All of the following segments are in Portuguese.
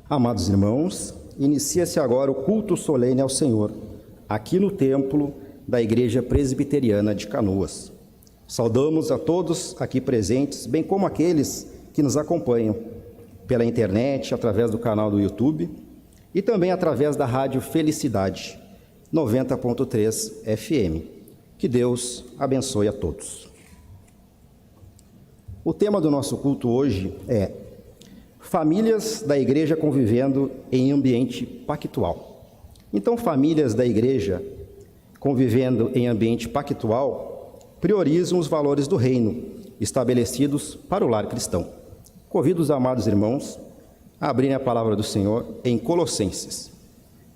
Amados irmãos, inicia-se agora o culto solene ao Senhor, aqui no templo da Igreja Presbiteriana de Canoas. Saudamos a todos aqui presentes, bem como aqueles que nos acompanham pela internet, através do canal do YouTube e também através da Rádio Felicidade, 90.3 FM. Que Deus abençoe a todos. O tema do nosso culto hoje é famílias da igreja convivendo em ambiente pactual. Então, famílias da igreja convivendo em ambiente pactual priorizam os valores do reino estabelecidos para o lar cristão. Convido os amados irmãos a abrirem a palavra do Senhor em Colossenses.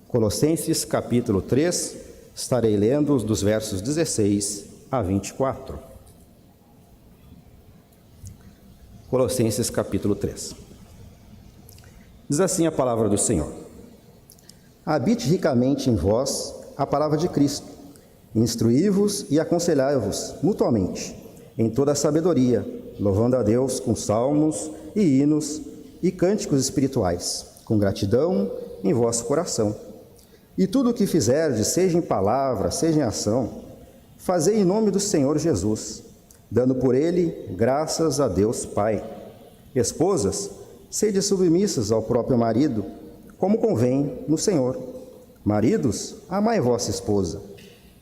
Colossenses capítulo 3, estarei lendo dos versos 16 a 24. Colossenses capítulo 3. Diz assim a palavra do Senhor: habite ricamente em vós a palavra de Cristo, instruí-vos e aconselhai-vos mutuamente, em toda a sabedoria, louvando a Deus com salmos e hinos e cânticos espirituais, com gratidão em vosso coração. E tudo o que fizerdes, seja em palavra, seja em ação, fazei em nome do Senhor Jesus, dando por ele graças a Deus Pai. Esposas, sede submissas ao próprio marido, como convém no Senhor. Maridos, amai vossa esposa,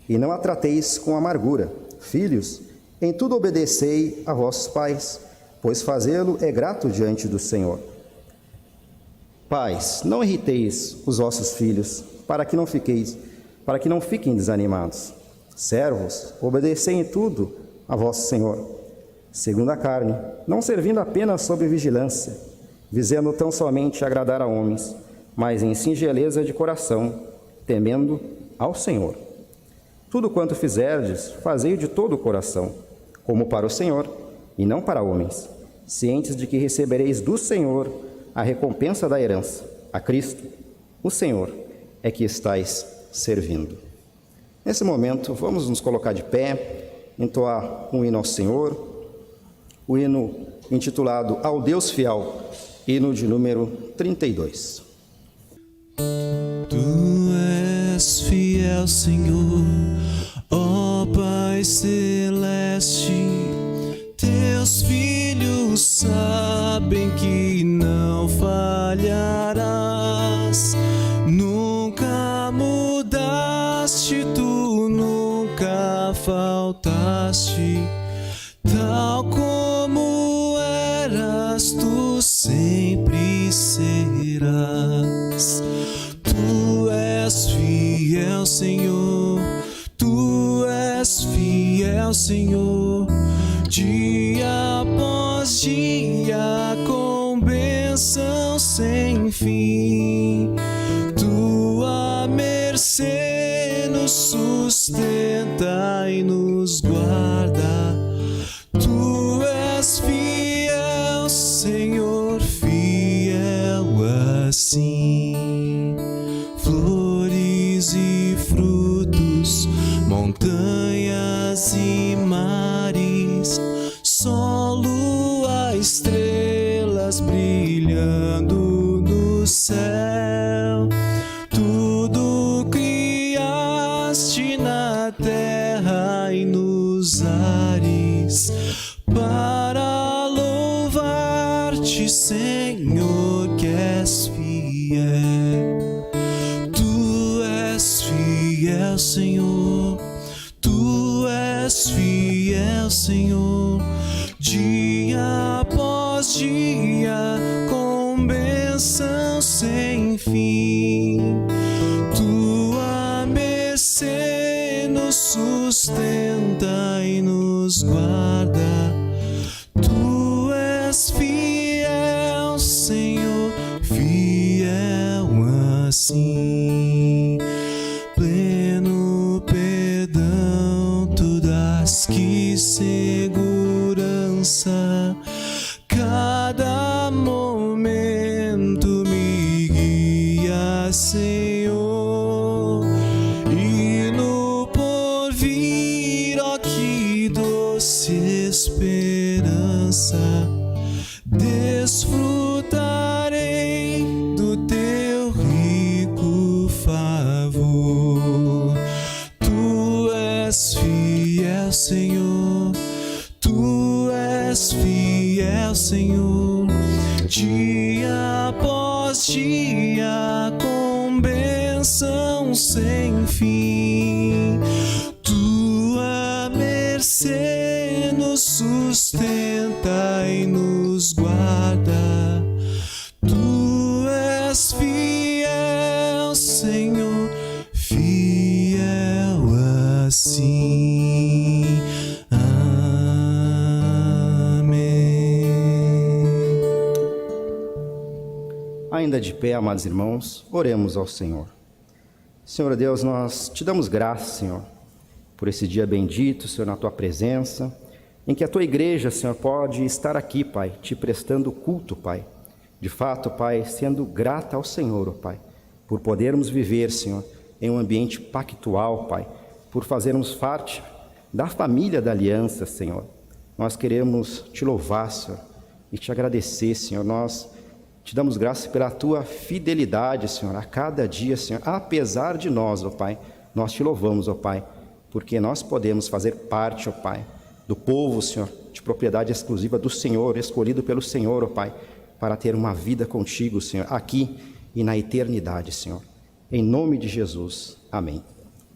e não a trateis com amargura. Filhos, em tudo obedecei a vossos pais, pois fazê-lo é grato diante do Senhor. Pais, não irriteis os vossos filhos, para que não fiquem desanimados. Servos, obedecei em tudo a vosso Senhor, segundo a carne, não servindo apenas sob vigilância, visando tão somente agradar a homens, mas em singeleza de coração, temendo ao Senhor. Tudo quanto fizerdes, fazei-o de todo o coração, como para o Senhor, e não para homens, cientes de que recebereis do Senhor a recompensa da herança, a Cristo, o Senhor, é que estáis servindo. Nesse momento, vamos nos colocar de pé, entoar um hino ao Senhor, o hino intitulado Ao Deus Fiel, hino de número 32. Tu és fiel, Senhor, ó Pai Celeste, teus filhos sabem que não falharás, nunca mudaste, tu nunca faltaste, tal como eras, tu sempre serás. Tu és fiel, Senhor, tu és fiel, Senhor, dia após dia, com bênção sem fim. Tua mercê nos sustenta e nos guarda. Tu és fiel, Senhor, fiel assim. Flores e frutos, montanhas e mares, sol, lua, estrelas brilhando no céu. Tudo criaste na terra e nos ares, para louvar-te, Senhor, que és fiel. Tu és fiel, Senhor, tu és fiel, Senhor, dia após dia, com bênção sem fim. Tua mercê nos sustenta e nos guarda. Tu és fiel, Senhor, fiel assim. Pleno perdão, tu dás que segurança, cada momento me guia, Senhor, e no porvir, ó que doce esperança, desfrutarei do após dia, com bênção sem fim. Tua mercê nos sustenta e nos guarda. Tu és fiel, Senhor, fiel assim. Ainda de pé, amados irmãos, oremos ao Senhor. Senhor Deus, nós te damos graças, Senhor, por esse dia bendito, Senhor, na tua presença, em que a tua igreja, Senhor, pode estar aqui, Pai, te prestando culto, Pai. De fato, Pai, sendo grata ao Senhor, ó Pai, por podermos viver, Senhor, em um ambiente pactual, Pai, por fazermos parte da família da aliança, Senhor. Nós queremos te louvar, Senhor, e te agradecer, Senhor. Nós te damos graças pela tua fidelidade, Senhor, a cada dia, Senhor. Apesar de nós, ó Pai, nós te louvamos, ó Pai, porque nós podemos fazer parte, ó Pai, do povo, Senhor, de propriedade exclusiva do Senhor, escolhido pelo Senhor, ó Pai, para ter uma vida contigo, Senhor, aqui e na eternidade, Senhor. Em nome de Jesus. Amém.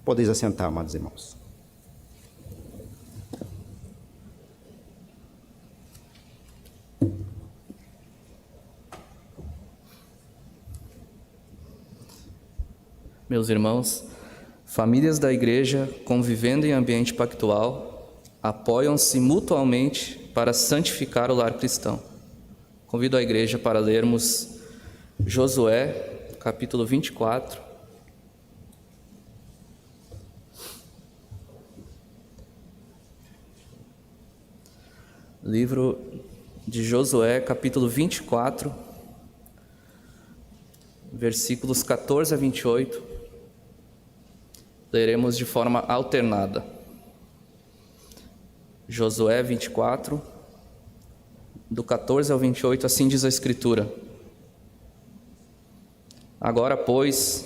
Podeis assentar, amados irmãos. Meus irmãos, famílias da igreja convivendo em ambiente pactual apoiam-se mutuamente para santificar o lar cristão. Convido a igreja para lermos Josué, capítulo 24. Livro de Josué, capítulo 24, versículos 14 a 28. Leremos de forma alternada. Josué 24, do 14 ao 28, assim diz a Escritura: Agora, pois,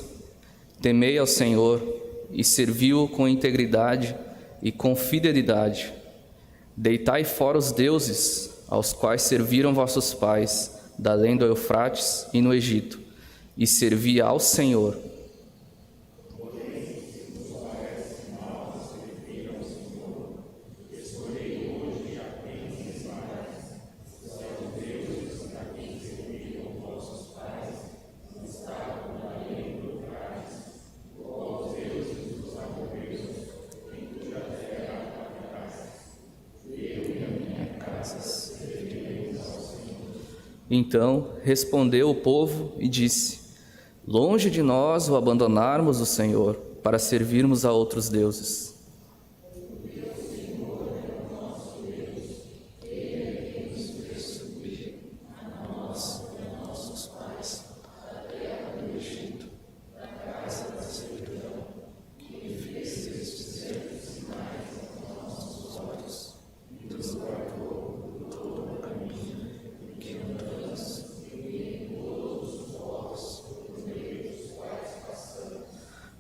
temei ao Senhor e servi-o com integridade e com fidelidade. Deitai fora os deuses aos quais serviram vossos pais, da além do Eufrates e no Egito, e servi ao Senhor. Então respondeu o povo e disse: Longe de nós o abandonarmos o Senhor para servirmos a outros deuses.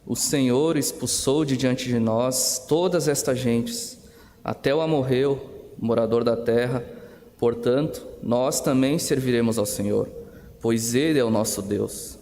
O Senhor expulsou de diante de nós todas estas gentes, até o amorreu, morador da terra. Portanto, nós também serviremos ao Senhor, pois Ele é o nosso Deus.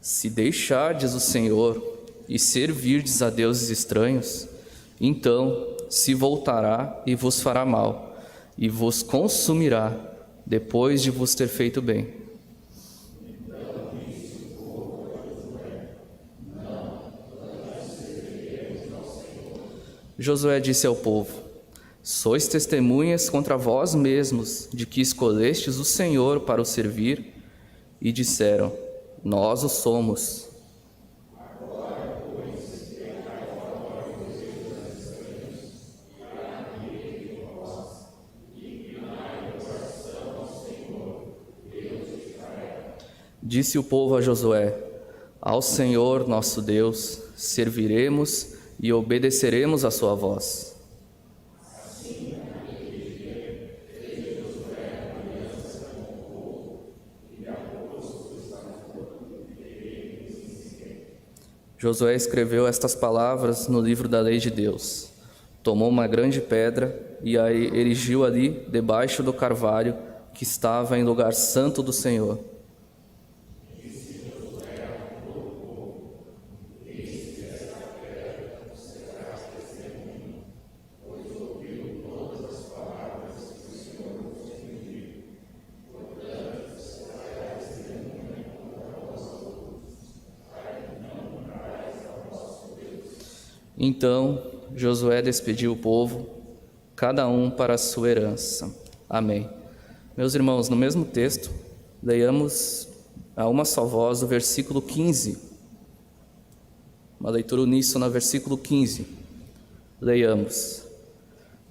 Se deixardes o Senhor e servirdes a deuses estranhos, então se voltará e vos fará mal, e vos consumirá, depois de vos ter feito bem. Josué disse ao povo: Sois testemunhas contra vós mesmos de que escolestes o Senhor para o servir, e disseram: Nós o somos. Disse o povo a Josué: Ao Senhor nosso Deus serviremos e obedeceremos à sua voz. Josué escreveu estas palavras no livro da lei de Deus. Tomou uma grande pedra e a erigiu ali debaixo do carvalho que estava em lugar santo do Senhor. Então Josué despediu o povo, cada um para a sua herança. Amém. Meus irmãos, no mesmo texto, leiamos a uma só voz o versículo 15. Uma leitura uníssona, versículo 15. Leiamos.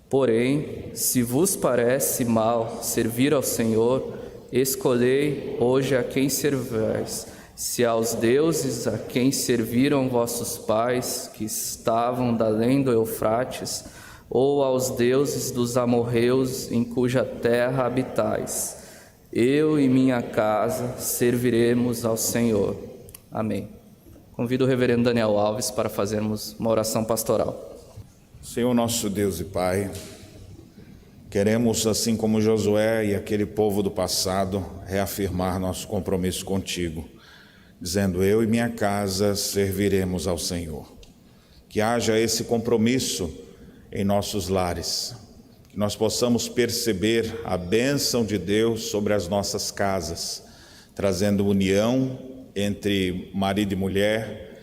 Porém, se vos parece mal servir ao Senhor, escolhei hoje a quem servais. Se aos deuses a quem serviram vossos pais, que estavam da além do Eufrates, ou aos deuses dos amorreus em cuja terra habitais, eu e minha casa serviremos ao Senhor. Amém. Convido o reverendo Daniel Alves para fazermos uma oração pastoral. Senhor nosso Deus e Pai, queremos, assim como Josué e aquele povo do passado, reafirmar nosso compromisso contigo, dizendo: eu e minha casa serviremos ao Senhor. Que haja esse compromisso em nossos lares, que nós possamos perceber a bênção de Deus sobre as nossas casas, trazendo união entre marido e mulher,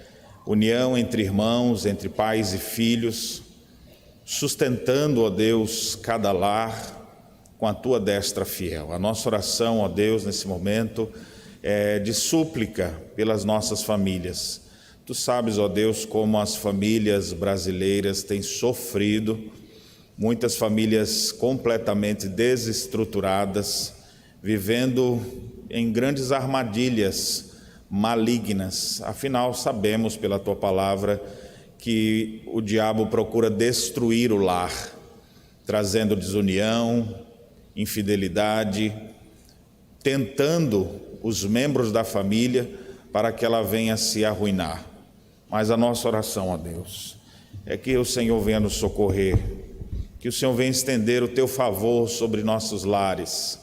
união entre irmãos, entre pais e filhos, sustentando, ó Deus, cada lar com a Tua destra fiel. A nossa oração, ó Deus, nesse momento é de súplica pelas nossas famílias. Tu sabes, ó Deus, como as famílias brasileiras têm sofrido, muitas famílias completamente desestruturadas, vivendo em grandes armadilhas malignas. Afinal, sabemos pela Tua palavra que o diabo procura destruir o lar, trazendo desunião, infidelidade, tentando os membros da família para que ela venha se arruinar. Mas a nossa oração a Deus é que o Senhor venha nos socorrer, que o Senhor venha estender o Teu favor sobre nossos lares,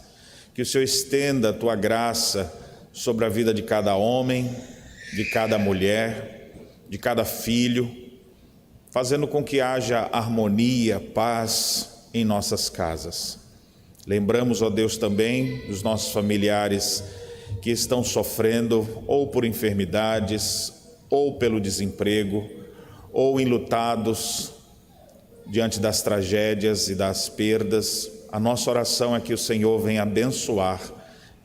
que o Senhor estenda a Tua graça sobre a vida de cada homem, de cada mulher, de cada filho, fazendo com que haja harmonia, paz em nossas casas. Lembramos, ó Deus, também dos nossos familiares que estão sofrendo ou por enfermidades, ou pelo desemprego, ou enlutados diante das tragédias e das perdas. A nossa oração é que o Senhor venha abençoar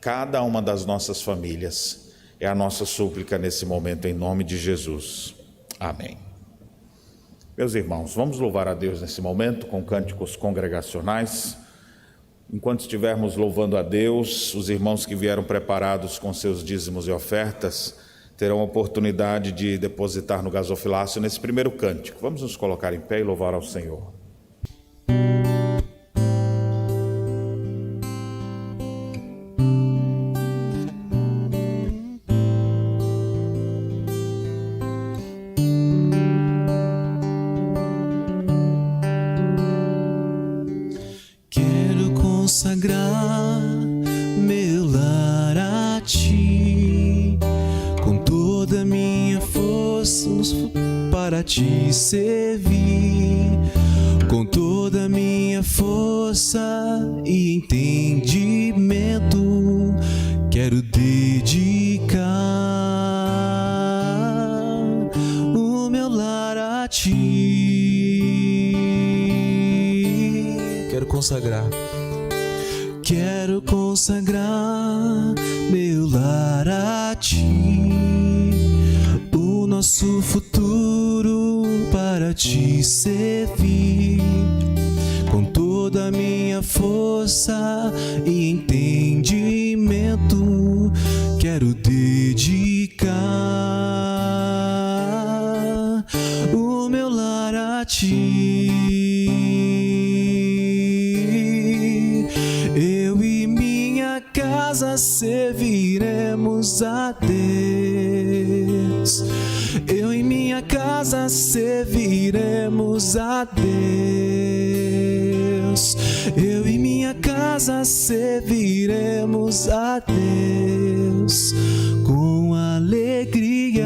cada uma das nossas famílias. É a nossa súplica nesse momento, em nome de Jesus. Amém. Meus irmãos, vamos louvar a Deus nesse momento com cânticos congregacionais. Enquanto estivermos louvando a Deus, os irmãos que vieram preparados com seus dízimos e ofertas terão a oportunidade de depositar no gasofilácio nesse primeiro cântico. Vamos nos colocar em pé e louvar ao Senhor. Consagrar meu lar a Ti, com toda a minha força para Te servir, com toda a minha força e entendimento, quero dedicar o meu lar a Ti. Quero consagrar meu lar a Ti, o nosso futuro para Te servir, com toda a minha força e entendimento, quero dedicar o meu lar a Ti. Casa serviremos a Deus, eu e casa serviremos a Deus. Eu e minha casa serviremos a Deus com alegria.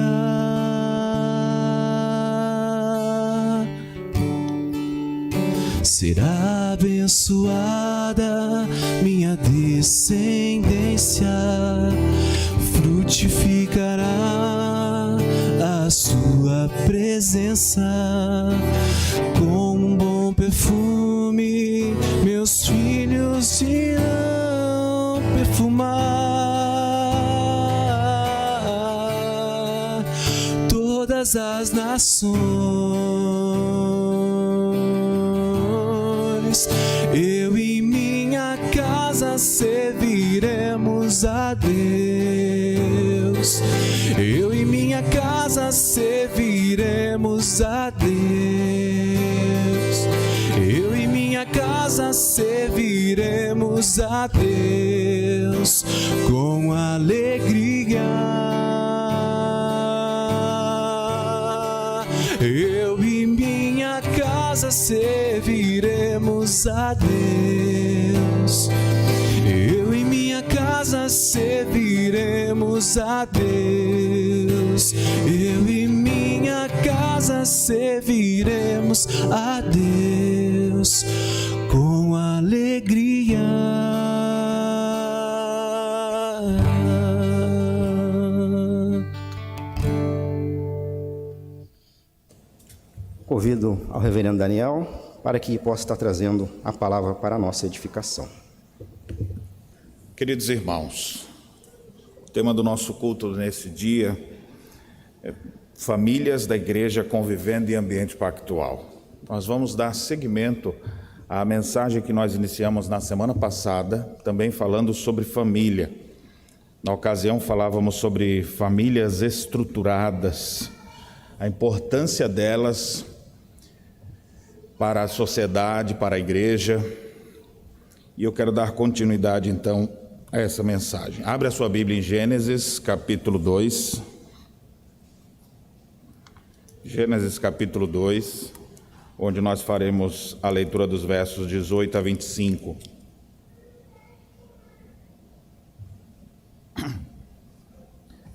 Será abençoada minha descendência, frutificará a sua presença. Com um bom perfume meus filhos irão perfumar todas as nações. Eu e minha casa serviremos a Deus. Eu e minha casa serviremos a Deus. Eu e minha casa serviremos a Deus com alegria. Eu e minha casa serviremos a Deus. Eu e minha casa serviremos a Deus. Eu e minha casa serviremos a Deus com alegria. Convido ao reverendo Daniel para que possa estar trazendo a palavra para a nossa edificação. Queridos irmãos, o tema do nosso culto nesse dia é famílias da igreja convivendo em ambiente pactual. Nós vamos dar seguimento à mensagem que nós iniciamos na semana passada, também falando sobre família. Na ocasião falávamos sobre famílias estruturadas, a importância delas para a sociedade, para a igreja, e eu quero dar continuidade então a essa mensagem. Abre a sua Bíblia em Gênesis capítulo 2. Gênesis capítulo 2, onde nós faremos a leitura dos versos 18 a 25.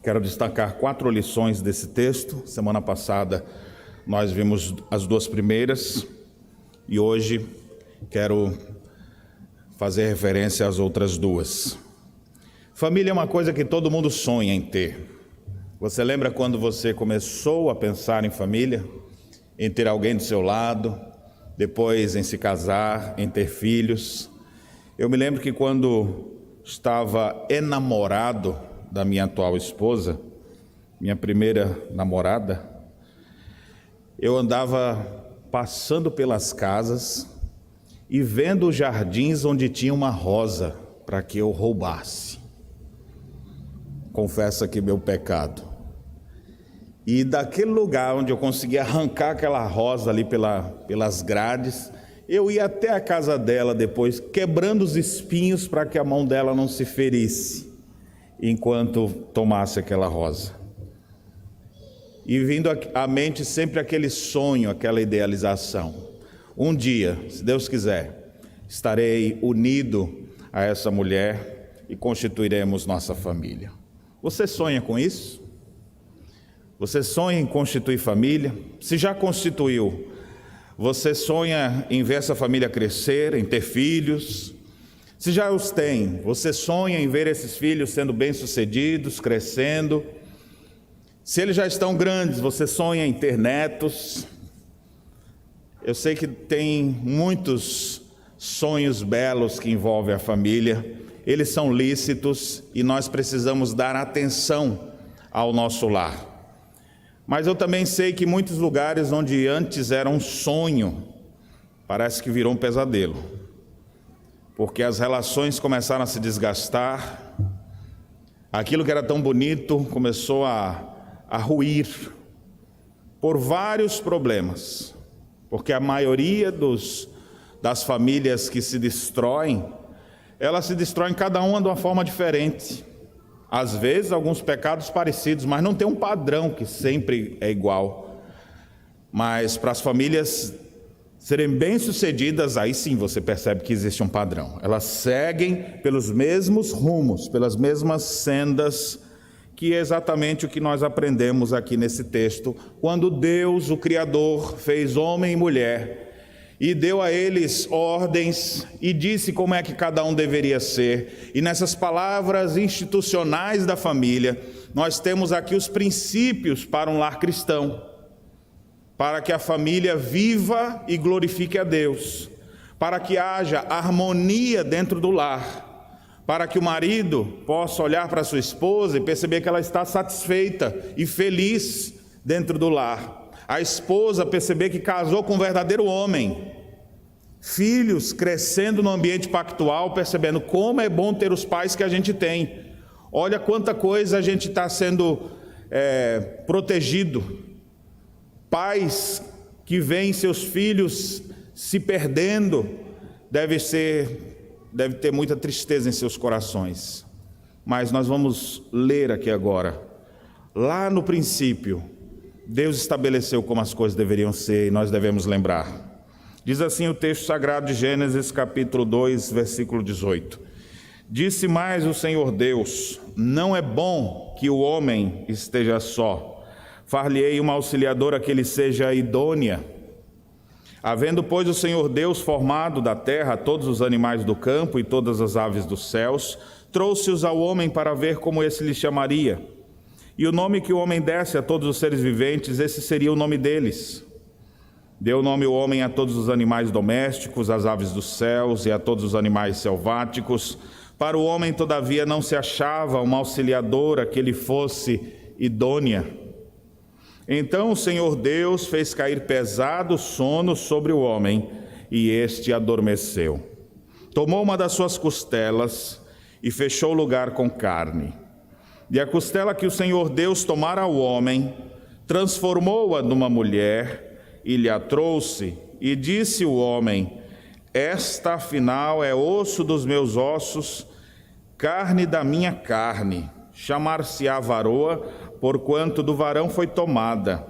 Quero destacar 4 lições desse texto. Semana passada nós vimos as 2 primeiras e hoje quero fazer referência às outras 2. Família é uma coisa que todo mundo sonha em ter. Você lembra quando você começou a pensar em família? Em ter alguém do seu lado, depois em se casar, em ter filhos? Eu me lembro que quando estava enamorado da minha atual esposa, minha primeira namorada, eu andava passando pelas casas e vendo os jardins onde tinha uma rosa para que eu roubasse. Confesso aqui meu pecado. E daquele lugar onde eu conseguia arrancar aquela rosa ali pelas grades, eu ia até a casa dela depois, quebrando os espinhos para que a mão dela não se ferisse enquanto tomasse aquela rosa. E vindo à mente sempre aquele sonho, aquela idealização. Um dia, se Deus quiser, estarei unido a essa mulher e constituiremos nossa família. Você sonha com isso? Você sonha em constituir família? Se já constituiu, você sonha em ver essa família crescer, em ter filhos? Se já os tem, você sonha em ver esses filhos sendo bem-sucedidos, crescendo? Se eles já estão grandes, você sonha em ter netos? Eu sei que tem muitos sonhos belos que envolvem a família, eles são lícitos e nós precisamos dar atenção ao nosso lar. Mas eu também sei que muitos lugares onde antes era um sonho, parece que virou um pesadelo, porque as relações começaram a se desgastar, aquilo que era tão bonito começou a ruir, por vários problemas, porque a maioria das famílias que se destroem, elas se destroem cada uma de uma forma diferente. Às vezes alguns pecados parecidos, mas não tem um padrão que sempre é igual. Mas para as famílias serem bem-sucedidas, aí sim você percebe que existe um padrão. Elas seguem pelos mesmos rumos, pelas mesmas sendas, que é exatamente o que nós aprendemos aqui nesse texto, quando Deus, o Criador, fez homem e mulher, e deu a eles ordens, e disse como é que cada um deveria ser. E nessas palavras institucionais da família, nós temos aqui os princípios para um lar cristão, para que a família viva e glorifique a Deus, para que haja harmonia dentro do lar, para que o marido possa olhar para sua esposa e perceber que ela está satisfeita e feliz dentro do lar. A esposa perceber que casou com um verdadeiro homem. Filhos crescendo no ambiente pactual, percebendo como é bom ter os pais que a gente tem. Olha quanta coisa a gente está sendo protegido. Pais que veem seus filhos se perdendo, deve ter muita tristeza em seus corações. Mas nós vamos ler aqui agora. Lá no princípio, Deus estabeleceu como as coisas deveriam ser e nós devemos lembrar. Diz assim o texto sagrado de Gênesis, capítulo 2, versículo 18. Disse mais o Senhor Deus: não é bom que o homem esteja só. Far-lhe-ei uma auxiliadora que lhe seja idônea. Havendo, pois, o Senhor Deus formado da terra todos os animais do campo e todas as aves dos céus, trouxe-os ao homem para ver como esse lhe chamaria. E o nome que o homem desse a todos os seres viventes, esse seria o nome deles. Deu nome o homem a todos os animais domésticos, às aves dos céus e a todos os animais selváticos. Para o homem, todavia, não se achava uma auxiliadora que lhe fosse idônea. Então o Senhor Deus fez cair pesado sono sobre o homem, e este adormeceu. Tomou uma das suas costelas e fechou o lugar com carne. E a costela que o Senhor Deus tomara ao homem, transformou-a numa mulher e lhe a trouxe, e disse o homem: esta afinal é osso dos meus ossos, carne da minha carne, chamar-se-á varoa, porquanto do varão foi tomada.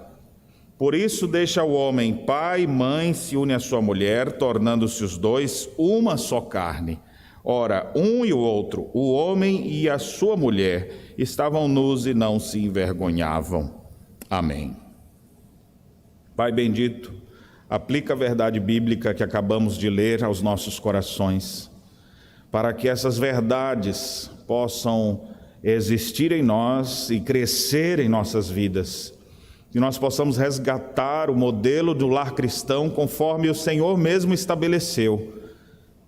Por isso deixa o homem pai e mãe, se une à sua mulher, tornando-se os dois uma só carne. Ora, um e o outro, o homem e a sua mulher, estavam nus e não se envergonhavam. Amém. Pai bendito, aplica a verdade bíblica que acabamos de ler aos nossos corações, para que essas verdades possam existir em nós e crescer em nossas vidas, que nós possamos resgatar o modelo do lar cristão conforme o Senhor mesmo estabeleceu,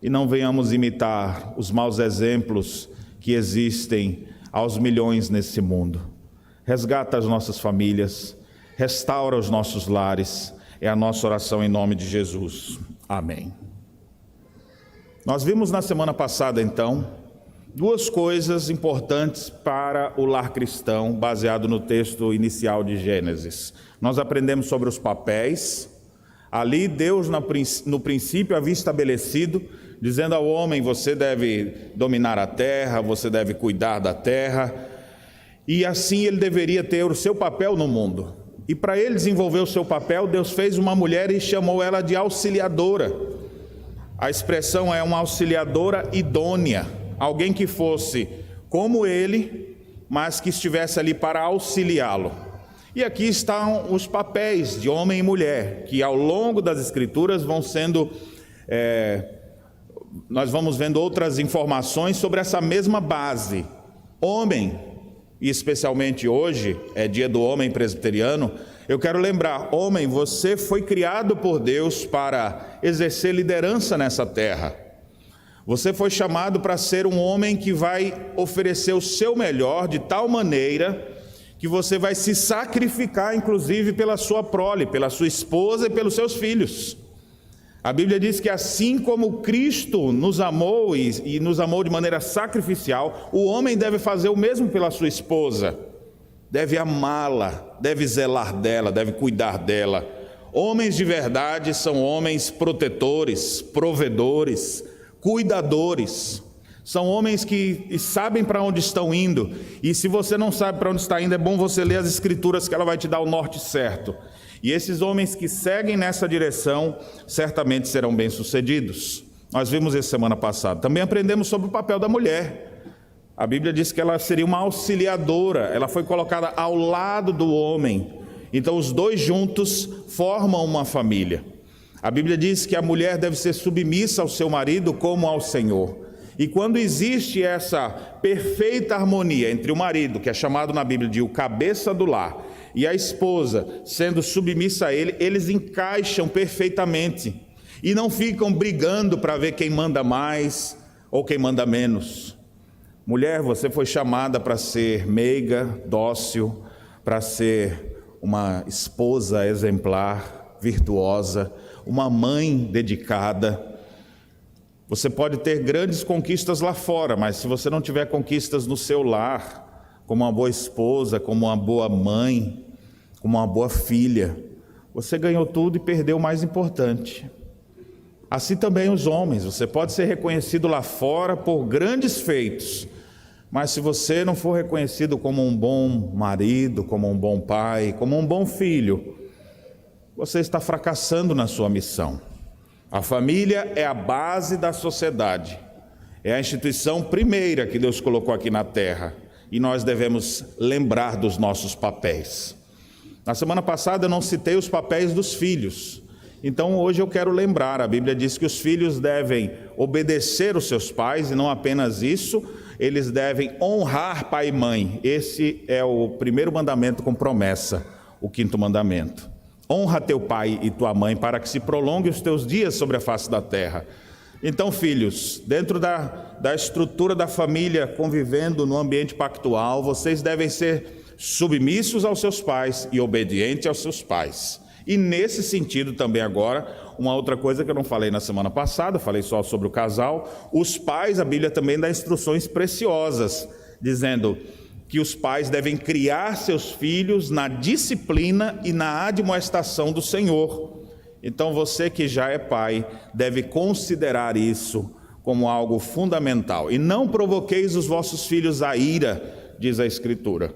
e não venhamos imitar os maus exemplos que existem aos milhões nesse mundo. Resgata as nossas famílias, restaura os nossos lares, é a nossa oração em nome de Jesus. Amém. Nós vimos na semana passada, então, duas coisas importantes para o lar cristão, baseado no texto inicial de Gênesis. Nós aprendemos sobre os papéis. Ali Deus, no princípio, havia estabelecido, dizendo ao homem: você deve dominar a terra, você deve cuidar da terra, e assim ele deveria ter o seu papel no mundo. E para ele desenvolver o seu papel, Deus fez uma mulher e chamou ela de auxiliadora. A expressão é uma auxiliadora idônea, alguém que fosse como ele, mas que estivesse ali para auxiliá-lo. E aqui estão os papéis de homem e mulher, que ao longo das Escrituras vão sendo... nós vamos vendo outras informações sobre essa mesma base. Homem, e especialmente hoje, é dia do homem presbiteriano, eu quero lembrar: homem, você foi criado por Deus para exercer liderança nessa terra. Você foi chamado para ser um homem que vai oferecer o seu melhor de tal maneira que você vai se sacrificar, inclusive, pela sua prole, pela sua esposa e pelos seus filhos. A Bíblia diz que assim como Cristo nos amou e nos amou de maneira sacrificial, o homem deve fazer o mesmo pela sua esposa. Deve amá-la, deve zelar dela, deve cuidar dela. Homens de verdade são homens protetores, provedores, cuidadores. São homens que sabem para onde estão indo. E se você não sabe para onde está indo, é bom você ler as Escrituras, que ela vai te dar o norte certo. E esses homens que seguem nessa direção, certamente serão bem-sucedidos. Nós vimos isso semana passada. Também aprendemos sobre o papel da mulher. A Bíblia diz que ela seria uma auxiliadora. Ela foi colocada ao lado do homem. Então os dois juntos formam uma família. A Bíblia diz que a mulher deve ser submissa ao seu marido como ao Senhor. E quando existe essa perfeita harmonia entre o marido, que é chamado na Bíblia de o cabeça do lar, e a esposa sendo submissa a ele, eles encaixam perfeitamente e não ficam brigando para ver quem manda mais ou quem manda menos. Mulher, você foi chamada para ser meiga, dócil, para ser uma esposa exemplar, virtuosa, uma mãe dedicada. Você pode ter grandes conquistas lá fora, mas se você não tiver conquistas no seu lar, como uma boa esposa, como uma boa mãe, como uma boa filha, você ganhou tudo e perdeu o mais importante. Assim também os homens, você pode ser reconhecido lá fora por grandes feitos, mas se você não for reconhecido como um bom marido, como um bom pai, como um bom filho, você está fracassando na sua missão. A família é a base da sociedade, é a instituição primeira que Deus colocou aqui na terra, e nós devemos lembrar dos nossos papéis. Na semana passada eu não citei os papéis dos filhos, então hoje eu quero lembrar. A Bíblia diz que os filhos devem obedecer os seus pais, e não apenas isso, eles devem honrar pai e mãe. Esse é o primeiro mandamento com promessa, o quinto mandamento. Honra teu pai e tua mãe para que se prolongue os teus dias sobre a face da terra. Então, filhos, dentro da estrutura da família, convivendo no ambiente pactual, vocês devem ser submissos aos seus pais e obedientes aos seus pais. E nesse sentido também agora, uma outra coisa que eu não falei na semana passada, falei só sobre o casal, os pais, a Bíblia também dá instruções preciosas, dizendo que os pais devem criar seus filhos na disciplina e na admoestação do Senhor. Então você que já é pai, deve considerar isso como algo fundamental. E não provoqueis os vossos filhos à ira, diz a Escritura.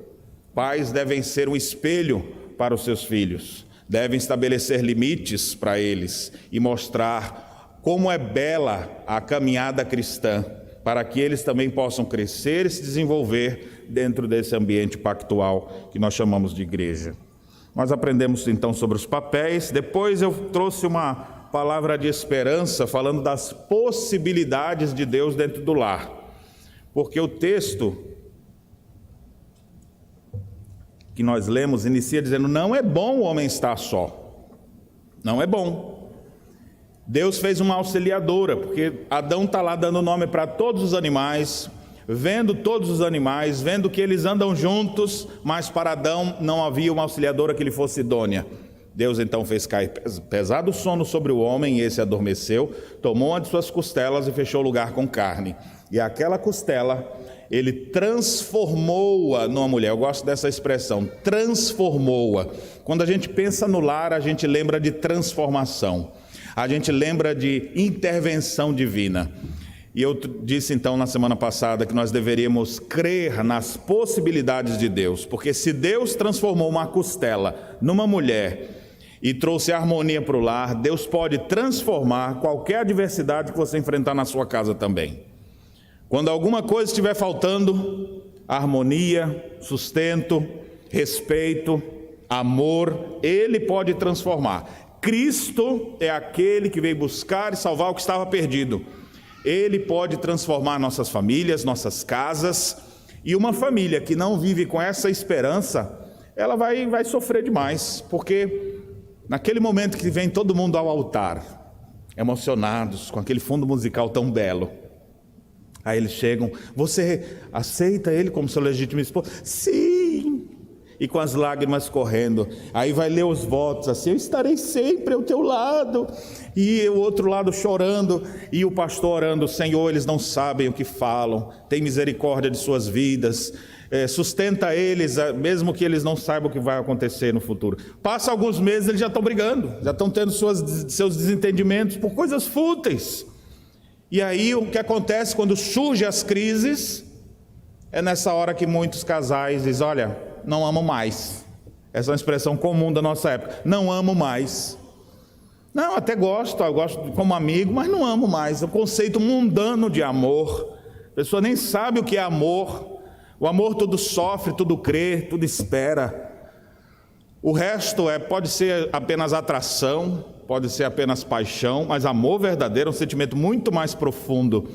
Pais devem ser um espelho para os seus filhos, devem estabelecer limites para eles e mostrar como é bela a caminhada cristã, para que eles também possam crescer e se desenvolver dentro desse ambiente pactual que nós chamamos de igreja. Nós aprendemos então sobre os papéis. Depois eu trouxe uma palavra de esperança, falando das possibilidades de Deus dentro do lar. Porque o texto que nós lemos inicia dizendo: não é bom o homem estar só. Não é bom. Deus fez uma auxiliadora, porque Adão está lá dando nome para todos os animais, vendo todos os animais, vendo que eles andam juntos, mas para Adão não havia uma auxiliadora que lhe fosse idônea. Deus então fez cair pesado sono sobre o homem, e esse adormeceu, tomou uma de suas costelas e fechou o lugar com carne. E aquela costela, ele transformou-a numa mulher. Eu gosto dessa expressão, transformou-a. Quando a gente pensa no lar, a gente lembra de transformação. A gente lembra de intervenção divina. E eu disse então na semana passada que nós deveríamos crer nas possibilidades de Deus, porque se Deus transformou uma costela numa mulher e trouxe harmonia para o lar, Deus pode transformar qualquer adversidade que você enfrentar na sua casa também. Quando alguma coisa estiver faltando, harmonia, sustento, respeito, amor, Ele pode transformar. Cristo é aquele que veio buscar e salvar o que estava perdido. Ele pode transformar nossas famílias, nossas casas, e uma família que não vive com essa esperança, ela vai sofrer demais, porque naquele momento que vem todo mundo ao altar, emocionados com aquele fundo musical tão belo, aí eles chegam: você aceita ele como seu legítimo esposo? Sim! E com as lágrimas correndo, aí vai ler os votos assim: eu estarei sempre ao teu lado, e o outro lado chorando, e o pastor orando: Senhor, eles não sabem o que falam, tem misericórdia de suas vidas, sustenta eles, mesmo que eles não saibam o que vai acontecer no futuro. Passa alguns meses, eles já estão brigando, já estão tendo seus desentendimentos por coisas fúteis. E aí o que acontece quando surgem as crises, é nessa hora que muitos casais dizem, olha, não amo mais. Essa é uma expressão comum da nossa época, não amo mais. Não, até gosto, eu gosto como amigo, mas não amo mais. É um conceito mundano de amor. A pessoa nem sabe o que é amor. O amor tudo sofre, tudo crê, tudo espera. O resto pode ser apenas atração, pode ser apenas paixão, mas amor verdadeiro é um sentimento muito mais profundo.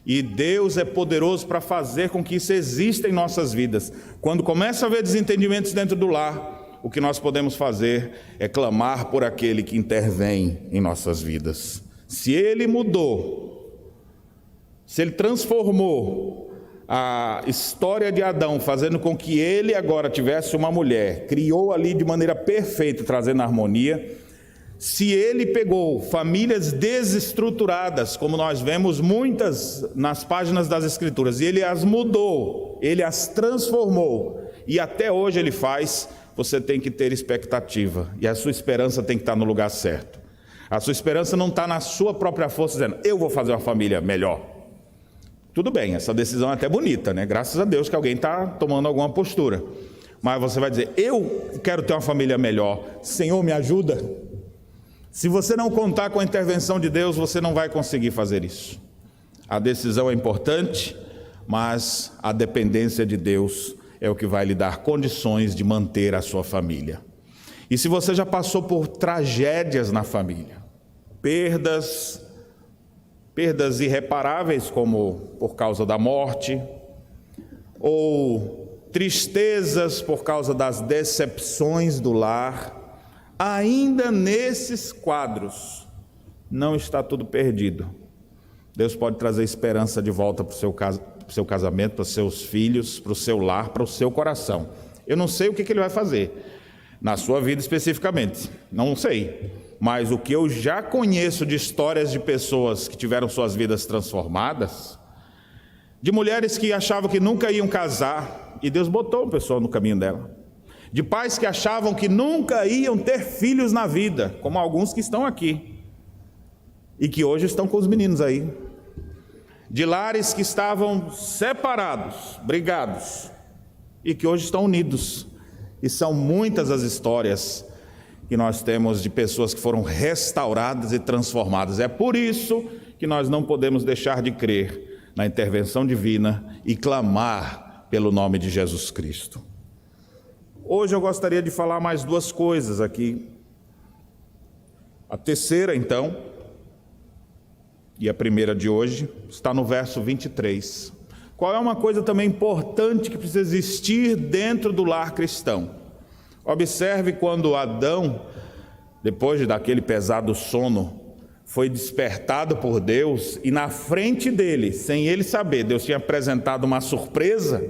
E Deus é poderoso para fazer com que isso exista em nossas vidas. Quando começa a haver desentendimentos dentro do lar, o que nós podemos fazer é clamar por aquele que intervém em nossas vidas. Se Ele mudou, se Ele transformou a história de Adão, fazendo com que ele agora tivesse uma mulher, criou ali de maneira perfeita, trazendo harmonia. Se ele pegou famílias desestruturadas, como nós vemos muitas nas páginas das Escrituras, e ele as mudou, ele as transformou, e até hoje ele faz, você tem que ter expectativa, e a sua esperança tem que estar no lugar certo. A sua esperança não está na sua própria força, dizendo, eu vou fazer uma família melhor. Tudo bem, essa decisão é até bonita, né? Graças a Deus que alguém está tomando alguma postura. Mas você vai dizer, eu quero ter uma família melhor. Senhor, me ajuda. Se você não contar com a intervenção de Deus, você não vai conseguir fazer isso. A decisão é importante, mas a dependência de Deus é o que vai lhe dar condições de manter a sua família. E se você já passou por tragédias na família, perdas irreparáveis, como por causa da morte, ou tristezas por causa das decepções do lar, ainda nesses quadros não está tudo perdido. Deus pode trazer esperança de volta para o seu casamento, para os seus filhos, para o seu lar, para o seu coração. Eu não sei o que Ele vai fazer na sua vida especificamente, não sei. Mas o que eu já conheço de histórias de pessoas que tiveram suas vidas transformadas, de mulheres que achavam que nunca iam casar, e Deus botou uma pessoa no caminho dela, de pais que achavam que nunca iam ter filhos na vida, como alguns que estão aqui, e que hoje estão com os meninos aí, de lares que estavam separados, brigados, e que hoje estão unidos, e são muitas as histórias que nós temos de pessoas que foram restauradas e transformadas. É por isso que nós não podemos deixar de crer na intervenção divina e clamar pelo nome de Jesus Cristo. Hoje eu gostaria de falar mais duas coisas aqui. A terceira, então, e a primeira de hoje, está no verso 23. Qual é uma coisa também importante que precisa existir dentro do lar cristão? Observe quando Adão, depois daquele pesado sono, foi despertado por Deus, e na frente dele, sem ele saber, Deus tinha apresentado uma surpresa,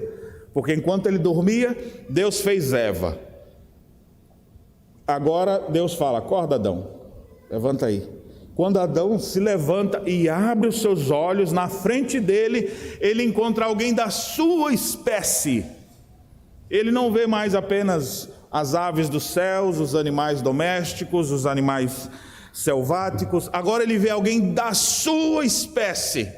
porque enquanto ele dormia, Deus fez Eva. Agora Deus fala, acorda Adão, levanta aí. Quando Adão se levanta e abre os seus olhos, na frente dele, ele encontra alguém da sua espécie. Ele não vê mais apenas as aves dos céus, os animais domésticos, os animais selváticos. Agora ele vê alguém da sua espécie.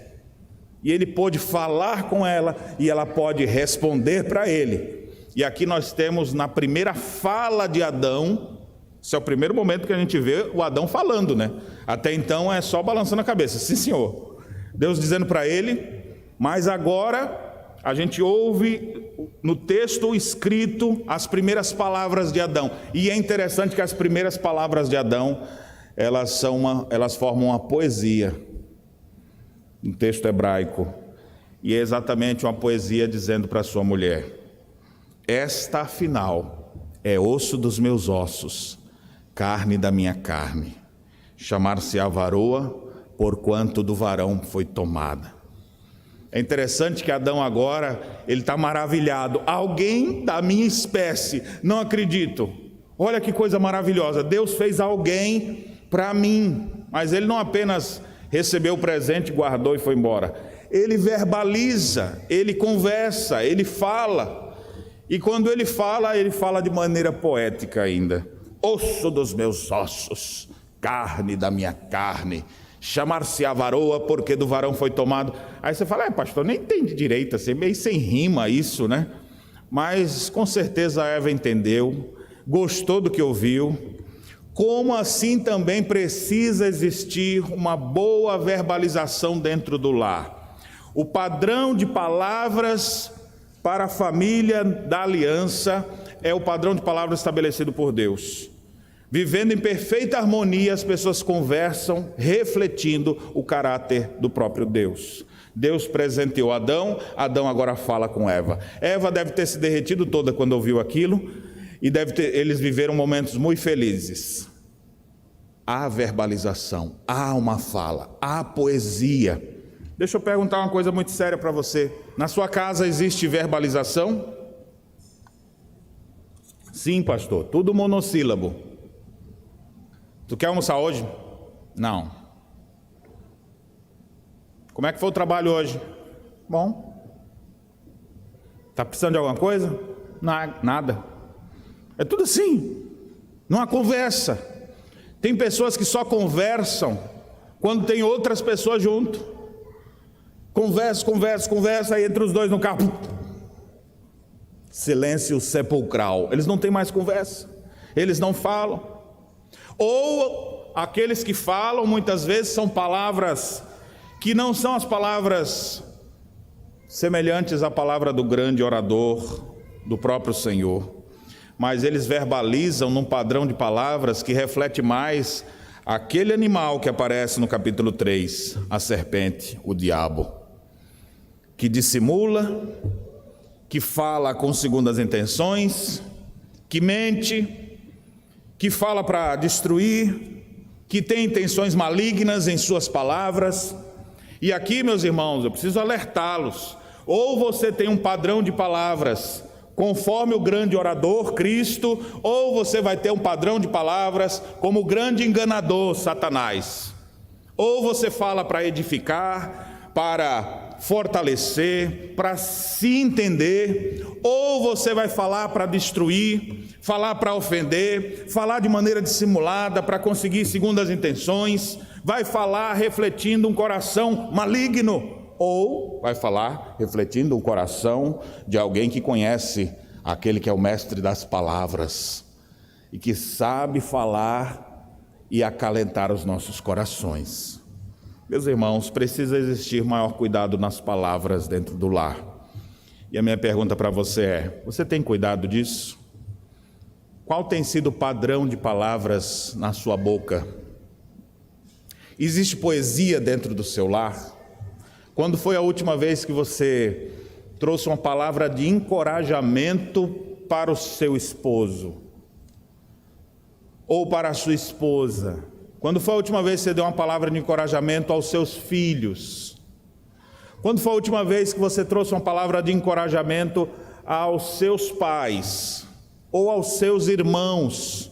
E ele pôde falar com ela e ela pode responder para ele. E aqui nós temos na primeira fala de Adão, esse é o primeiro momento que a gente vê o Adão falando, né? Até então é só balançando a cabeça. Sim, Senhor. Deus dizendo para ele, mas agora a gente ouve no texto escrito as primeiras palavras de Adão. E é interessante que as primeiras palavras de Adão, elas formam uma poesia, um texto hebraico. E é exatamente uma poesia dizendo para sua mulher, esta afinal é osso dos meus ossos, carne da minha carne. Chamar-se-á varoa, porquanto do varão foi tomada. É interessante que Adão agora, ele está maravilhado. Alguém da minha espécie, não acredito. Olha que coisa maravilhosa, Deus fez alguém para mim. Mas ele não apenas recebeu o presente, guardou e foi embora. Ele verbaliza, ele conversa, ele fala. E quando ele fala de maneira poética ainda. Osso dos meus ossos, carne da minha carne. chamar-se-á varoa, porque do varão foi tomado. Aí você fala, pastor, nem entendi direito, assim, meio sem rima isso, né? Mas com certeza Eva entendeu, gostou do que ouviu. Como assim também precisa existir uma boa verbalização dentro do lar. O padrão de palavras para a família da aliança é o padrão de palavras estabelecido por Deus. Vivendo em perfeita harmonia, as pessoas conversam, refletindo o caráter do próprio Deus. Deus presenteou Adão, Adão agora fala com Eva. Eva deve ter se derretido toda quando ouviu aquilo, e eles viveram momentos muito felizes. Há verbalização, há uma fala, há poesia. Deixa eu perguntar uma coisa muito séria para você. Na sua casa existe verbalização? Sim, pastor, tudo monossílabo. Tu quer almoçar hoje? Não. Como é que foi o trabalho hoje? Bom. Está precisando de alguma coisa? Nada. É tudo assim. Não há conversa. Tem pessoas que só conversam quando tem outras pessoas junto. Conversa, aí entre os dois no carro. Silêncio sepulcral. Eles não têm mais conversa. Eles não falam. Ou aqueles que falam muitas vezes são palavras que não são as palavras semelhantes à palavra do grande orador, do próprio Senhor, mas eles verbalizam num padrão de palavras que reflete mais aquele animal que aparece no capítulo 3, a serpente, o diabo, que dissimula, que fala com segundas intenções, que mente, que fala para destruir, que tem intenções malignas em suas palavras. E aqui, meus irmãos, eu preciso alertá-los. Ou você tem um padrão de palavras conforme o grande orador, Cristo, ou você vai ter um padrão de palavras como o grande enganador, Satanás. Ou você fala para edificar, para fortalecer, para se entender, ou você vai falar para destruir, falar para ofender, falar de maneira dissimulada para conseguir segundas intenções, vai falar refletindo um coração maligno, ou vai falar refletindo um coração de alguém que conhece aquele que é o mestre das palavras e que sabe falar e acalentar os nossos corações. Meus irmãos, precisa existir maior cuidado nas palavras dentro do lar. E a minha pergunta para você é: você tem cuidado disso? Qual tem sido o padrão de palavras na sua boca? Existe poesia dentro do seu lar? Quando foi a última vez que você trouxe uma palavra de encorajamento para o seu esposo? Ou para a sua esposa? Quando foi a última vez que você deu uma palavra de encorajamento aos seus filhos? Quando foi a última vez que você trouxe uma palavra de encorajamento aos seus pais? Ou aos seus irmãos?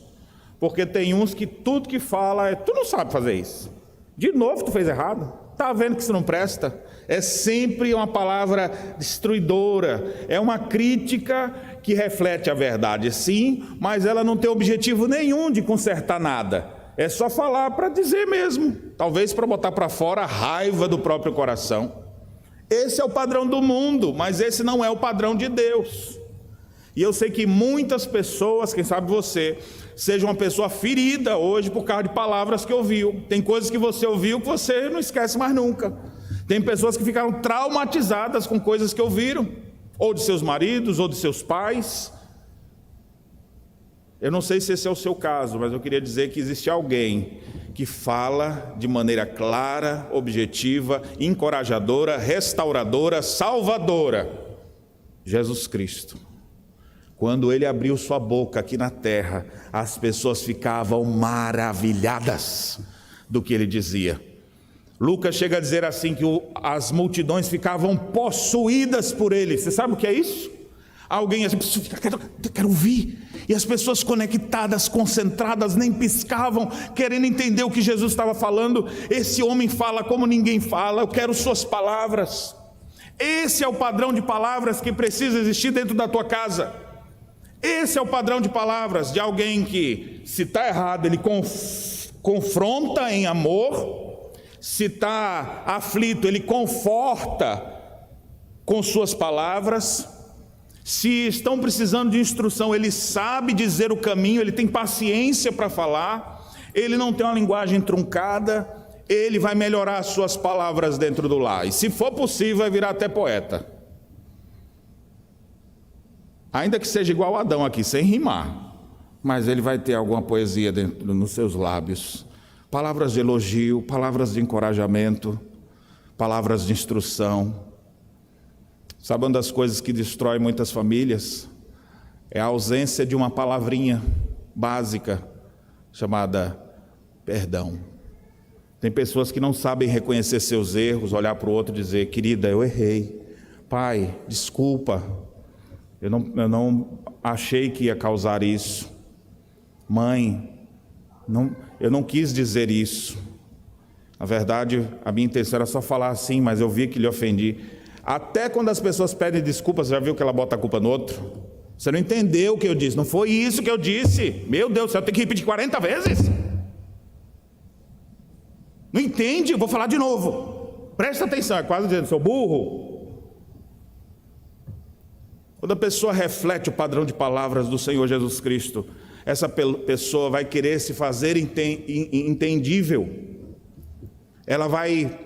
Porque tem uns que tudo que fala é: tu não sabe fazer isso. De novo tu fez errado. Está vendo que isso não presta? É sempre uma palavra destruidora. É uma crítica que reflete a verdade, sim, mas ela não tem objetivo nenhum de consertar nada. É só falar para dizer mesmo, talvez para botar para fora a raiva do próprio coração. Esse é o padrão do mundo, mas esse não é o padrão de Deus. E eu sei que muitas pessoas, quem sabe você, seja uma pessoa ferida hoje por causa de palavras que ouviu. Tem coisas que você ouviu que você não esquece mais nunca. Tem pessoas que ficaram traumatizadas com coisas que ouviram, ou de seus maridos, ou de seus pais. Eu não sei se esse é o seu caso, mas eu queria dizer que existe alguém que fala de maneira clara, objetiva, encorajadora, restauradora, salvadora. Jesus Cristo. Quando ele abriu sua boca aqui na terra, as pessoas ficavam maravilhadas do que ele dizia. Lucas chega a dizer assim que as multidões ficavam possuídas por ele. Você sabe o que é isso? Alguém assim, quero ouvir. E as pessoas conectadas, concentradas, nem piscavam, querendo entender o que Jesus estava falando. Esse homem fala como ninguém fala, eu quero suas palavras. Esse é o padrão de palavras que precisa existir dentro da tua casa. Esse é o padrão de palavras de alguém que, se está errado, ele confronta em amor, Se está aflito, ele conforta com suas palavras. Se estão precisando de instrução, ele sabe dizer o caminho, ele tem paciência para falar, ele não tem uma linguagem truncada, ele vai melhorar as suas palavras dentro do lar. E se for possível, vai virar até poeta. Ainda que seja igual a Adão aqui, sem rimar, mas ele vai ter alguma poesia dentro nos seus lábios. Palavras de elogio, palavras de encorajamento, palavras de instrução. Sabe uma das coisas que destrói muitas famílias? É a ausência de uma palavrinha básica chamada perdão. Tem pessoas que não sabem reconhecer seus erros, olhar para o outro e dizer: querida, eu errei. Pai, desculpa, eu não achei que ia causar isso. Mãe, eu não quis dizer isso. Na verdade, a minha intenção era só falar assim, mas eu vi que lhe ofendi. Até quando as pessoas pedem desculpas, você já viu que ela bota a culpa no outro? Você não entendeu o que eu disse, não foi isso que eu disse. Meu Deus, eu tenho que repetir 40 vezes? Não entende? Eu vou falar de novo. Presta atenção, é quase dizendo, seu burro. Quando a pessoa reflete o padrão de palavras do Senhor Jesus Cristo, essa pessoa vai querer se fazer entendível. Ela vai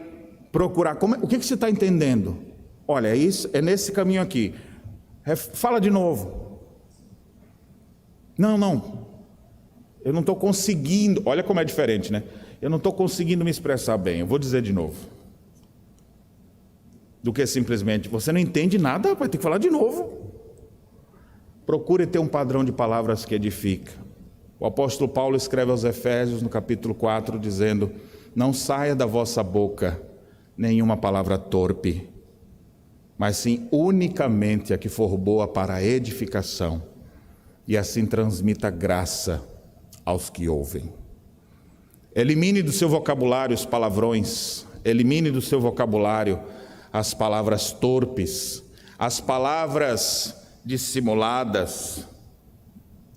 procurar, o que você está entendendo? Olha, é isso, é nesse caminho aqui. Fala de novo. Não, eu não estou conseguindo. Olha como é diferente, né? Eu não estou conseguindo me expressar bem. Eu vou dizer de novo. Do que simplesmente, você não entende nada, vai ter que falar de novo. Procure ter um padrão de palavras que edifica. O apóstolo Paulo escreve aos Efésios, no capítulo 4, dizendo: não saia da vossa boca nenhuma palavra torpe, mas sim unicamente a que for boa para a edificação, e assim transmita graça aos que ouvem. Elimine do seu vocabulário os palavrões, elimine do seu vocabulário as palavras torpes, as palavras dissimuladas.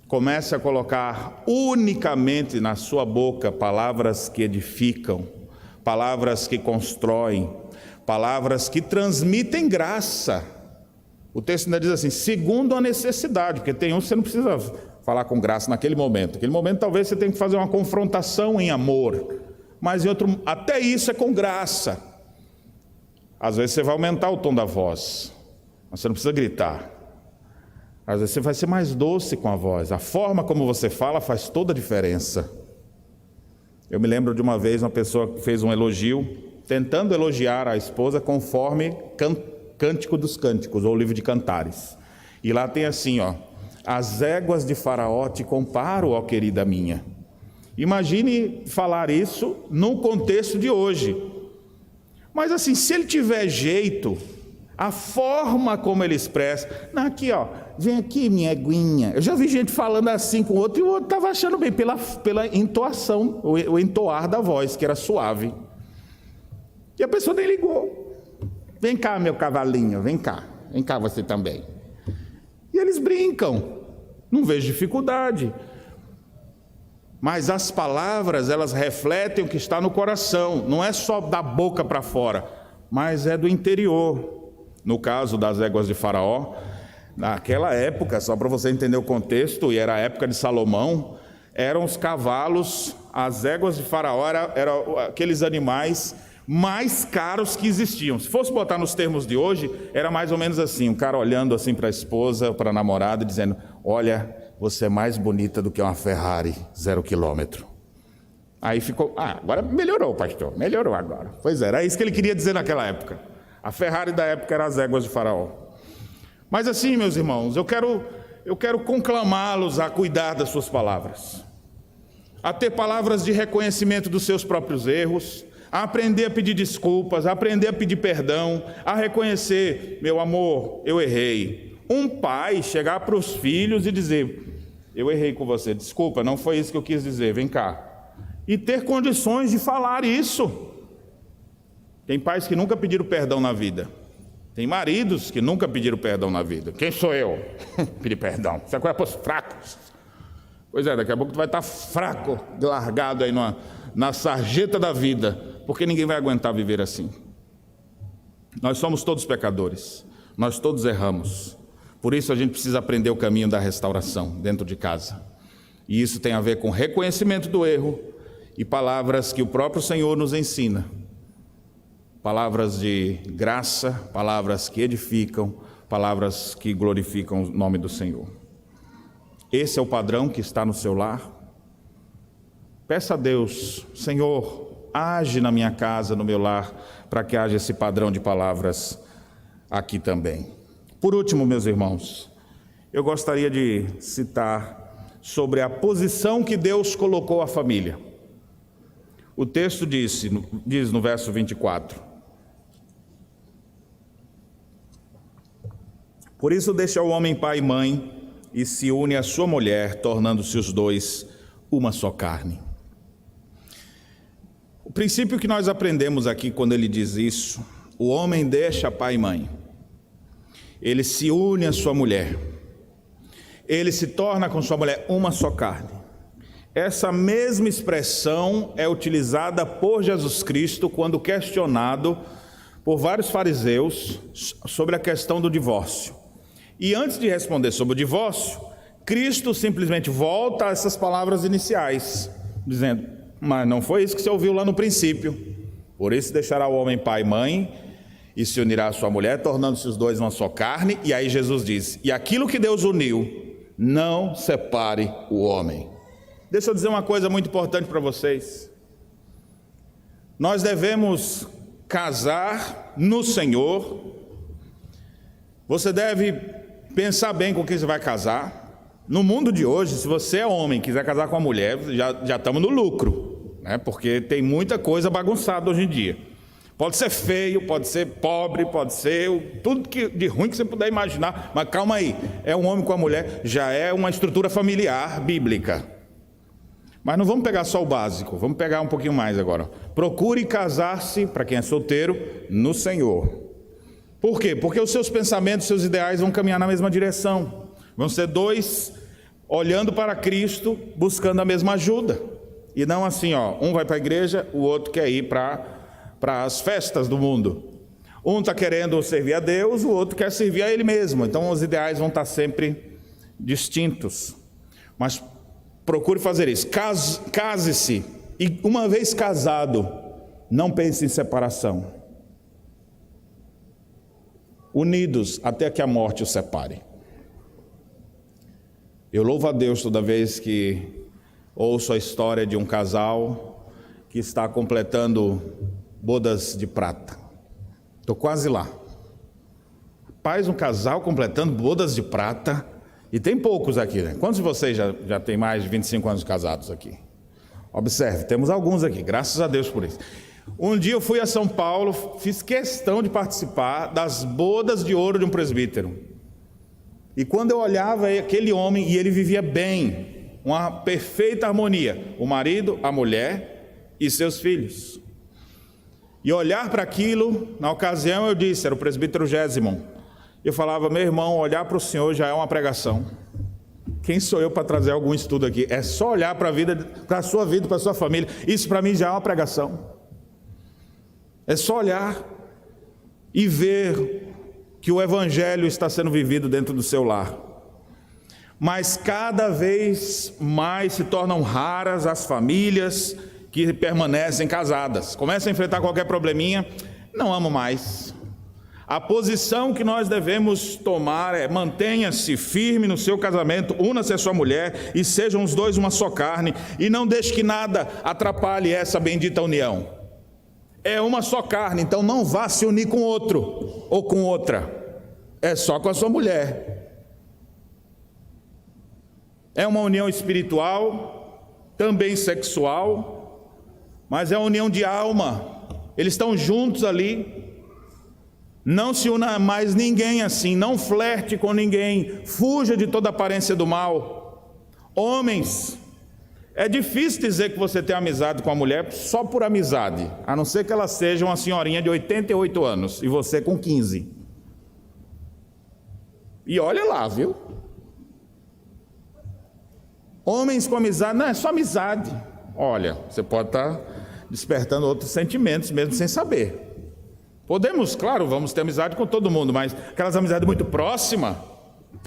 Comece a colocar unicamente na sua boca palavras que edificam, palavras que constroem, palavras que transmitem graça. O texto ainda diz assim, segundo a necessidade, porque tem você não precisa falar com graça naquele momento. Naquele momento talvez você tenha que fazer uma confrontação em amor, mas em outro, até isso é com graça. Às vezes você vai aumentar o tom da voz, mas você não precisa gritar. Às vezes você vai ser mais doce com a voz. A forma como você fala faz toda a diferença. Eu me lembro de uma vez uma pessoa que fez um elogio, tentando elogiar a esposa conforme Cântico dos Cânticos, ou Livro de Cantares. E lá tem assim, ó: as éguas de Faraó te comparo, ó querida minha. Imagine falar isso no contexto de hoje. Mas assim, se ele tiver jeito, a forma como ele expressa, não, aqui ó, vem aqui minha eguinha. Eu já vi gente falando assim com o outro, e o outro estava achando bem pela entoação, o entoar da voz, que era suave. E a pessoa nem ligou. Vem cá, meu cavalinho, vem cá você também. E eles brincam, não vejo dificuldade. Mas as palavras, elas refletem o que está no coração, não é só da boca para fora, mas é do interior. No caso das éguas de Faraó, naquela época, só para você entender o contexto, e era a época de Salomão, eram os cavalos, as éguas de Faraó eram aqueles animais mais caros que existiam. Se fosse botar nos termos de hoje, era mais ou menos assim, um cara olhando assim para a esposa, para a namorada, dizendo: olha, você é mais bonita do que uma Ferrari 0 km. Aí ficou, agora melhorou, pastor, melhorou agora. Pois é, era isso que ele queria dizer naquela época. A Ferrari da época era as éguas de Faraó. Mas assim, meus irmãos, eu quero conclamá-los a cuidar das suas palavras, a ter palavras de reconhecimento dos seus próprios erros, a aprender a pedir desculpas, a aprender a pedir perdão, a reconhecer: meu amor, eu errei. Um pai chegar para os filhos e dizer: eu errei com você, desculpa, não foi isso que eu quis dizer, vem cá. E ter condições de falar isso. Tem pais que nunca pediram perdão na vida. Tem maridos que nunca pediram perdão na vida. Quem sou eu? Pedir perdão. Isso é coisa para os fracos. Pois é, daqui a pouco tu vai estar fraco, largado aí na sarjeta da vida, porque ninguém vai aguentar viver assim. Nós somos todos pecadores, nós todos erramos. Por isso a gente precisa aprender o caminho da restauração dentro de casa. E isso tem a ver com reconhecimento do erro e palavras que o próprio Senhor nos ensina. Palavras de graça, palavras que edificam, palavras que glorificam o nome do Senhor. Esse é o padrão que está no seu lar. Peça a Deus: Senhor, age na minha casa, no meu lar, para que haja esse padrão de palavras aqui também. Por último, meus irmãos, eu gostaria de citar sobre a posição que Deus colocou à família. O texto diz no verso 24: por isso deixa o homem pai e mãe e se une à sua mulher, tornando-se os dois uma só carne. O princípio que nós aprendemos aqui quando ele diz isso: o homem deixa pai e mãe, ele se une à sua mulher, ele se torna com sua mulher uma só carne. Essa mesma expressão é utilizada por Jesus Cristo quando questionado por vários fariseus sobre a questão do divórcio. E antes de responder sobre o divórcio, Cristo simplesmente volta a essas palavras iniciais, dizendo: mas não foi isso que você ouviu lá no princípio. Por isso deixará o homem pai e mãe e se unirá à sua mulher, tornando-se os dois uma só carne. E aí Jesus diz: e aquilo que Deus uniu, não separe o homem. Deixa eu dizer uma coisa muito importante para vocês. Nós devemos casar no Senhor. Você deve pensar bem com quem você vai casar. No mundo de hoje, se você é homem e quiser casar com a mulher, já estamos no lucro, né? Porque tem muita coisa bagunçada hoje em dia. Pode ser feio, pode ser pobre, pode ser tudo de ruim que você puder imaginar. Mas calma aí, é um homem com a mulher, já é uma estrutura familiar bíblica. Mas não vamos pegar só o básico, vamos pegar um pouquinho mais agora. Procure casar-se, para quem é solteiro, no Senhor. Por quê? Porque os seus pensamentos, seus ideais vão caminhar na mesma direção. Vão ser dois olhando para Cristo, buscando a mesma ajuda. E não assim, um vai para a igreja, o outro quer ir para as festas do mundo. Um está querendo servir a Deus, o outro quer servir a ele mesmo. Então os ideais vão estar sempre distintos. Mas procure fazer isso. Case-se. E uma vez casado, não pense em separação. Unidos até que a morte os separe. Eu louvo a Deus toda vez que ouço a história de um casal que está completando bodas de prata. Estou quase lá. Rapaz, um casal completando bodas de prata. E tem poucos aqui, né? Quantos de vocês já tem mais de 25 anos casados aqui? Observe, temos alguns aqui, graças a Deus por isso. Um dia eu fui a São Paulo, fiz questão de participar das bodas de ouro de um presbítero. E quando eu olhava aquele homem, e ele vivia bem, uma perfeita harmonia, o marido, a mulher e seus filhos. E olhar para aquilo, na ocasião eu disse, era o presbítero Gésimon, eu falava: meu irmão, olhar para o Senhor já é uma pregação. Quem sou eu para trazer algum estudo aqui? É só olhar para a vida, para a sua vida, para a sua família. Isso para mim já é uma pregação. É só olhar e ver que o Evangelho está sendo vivido dentro do seu lar. Mas cada vez mais se tornam raras as famílias que permanecem casadas. Começam a enfrentar qualquer probleminha, não amo mais. A posição que nós devemos tomar é: mantenha-se firme no seu casamento, una-se a sua mulher e sejam os dois uma só carne, e não deixe que nada atrapalhe essa bendita união. É uma só carne, então não vá se unir com outro ou com outra, é só com a sua mulher. É uma união espiritual, também sexual, mas é uma união de alma. Eles estão juntos ali. Não se una mais ninguém assim, não flerte com ninguém, fuja de toda aparência do mal. Homens, é difícil dizer que você tem amizade com a mulher só por amizade, a não ser que ela seja uma senhorinha de 88 anos e você com 15. E olha lá, viu? Homens com amizade, não, é só amizade. Olha, você pode estar despertando outros sentimentos, mesmo sem saber. Podemos, claro, vamos ter amizade com todo mundo, mas aquelas amizades muito próximas,